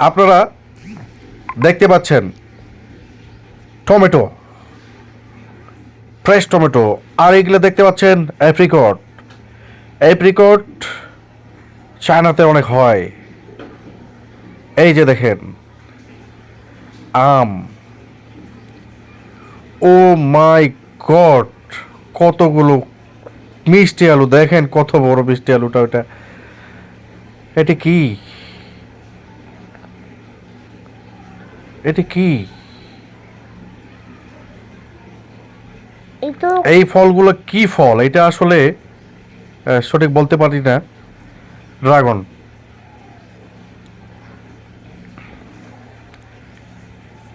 আপনারা দেখতে পাচ্ছেন টমেটো, ফ্রেশ টমেটো। আর এগুলো দেখতে পাচ্ছেন অ্যাপ্রিকট। অ্যাপ্রিকট চায়নাতে অনেক হয়। এই যে দেখেন আম। ও মাই গড, কতগুলো মিষ্টি আলু! দেখেন কত বড় মিষ্টি আলুটা ওটা। এটি কি? এটি কি? এই ফলগুলো কি ফল? এটা আসলে সঠিক বলতে পারি না। ড্রাগন।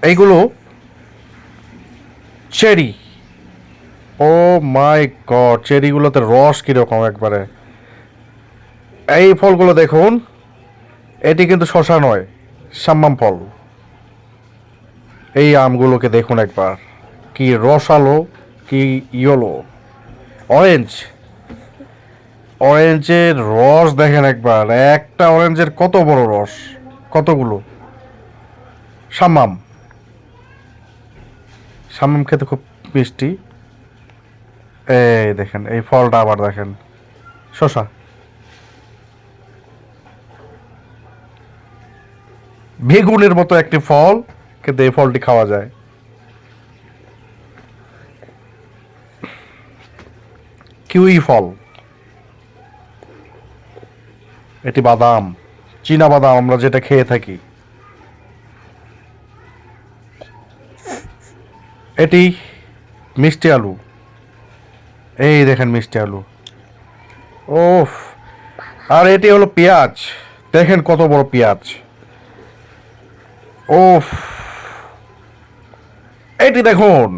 এইগুলো চেরি। ও মাই গড, চেরিগুলোতে রস কিরকম একবারে! এই ফলগুলো দেখুন, এটি কিন্তু শশা নয়, সাম্মাম ফল। এই আমগুলোকে দেখুন একবার, কি রসালো, কি ইয়েলো, অরেঞ্জ। অরেঞ্জের রস দেখেন একবার, একটা অরেঞ্জের কত বড় রস, কতগুলো। সাম্মাম। সাম্মাম খেতে খুব মিষ্টি। এই দেখেন, এই ফলটা আবার দেখেন, শশা। বেগুনের মতো একটি ফল, কিন্তু এই ফলটি খাওয়া যায়। কিউই ফল। এটি বাদাম, চীনা বাদাম আমরা যেটা খেয়ে থাকি। এটি মিষ্টি আলু। এই দেখেন মিষ্টি আলু। ওফ! আর এটি হলো পেঁয়াজ। দেখেন কত বড় পেঁয়াজ। ওফ! এটি দেখুন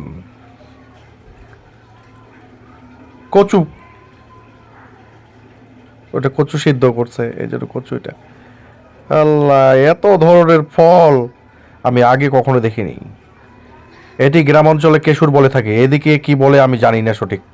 কচু। ওটা কচু সিদ্ধ করছে, এই জন্য কচু এটা। আল্লাহ, এত ধরনের ফল আমি আগে কখনো দেখিনি। এটি গ্রাম অঞ্চলে কেশুর বলে থাকে, এদিকে কি বলে আমি জানি না সঠিক।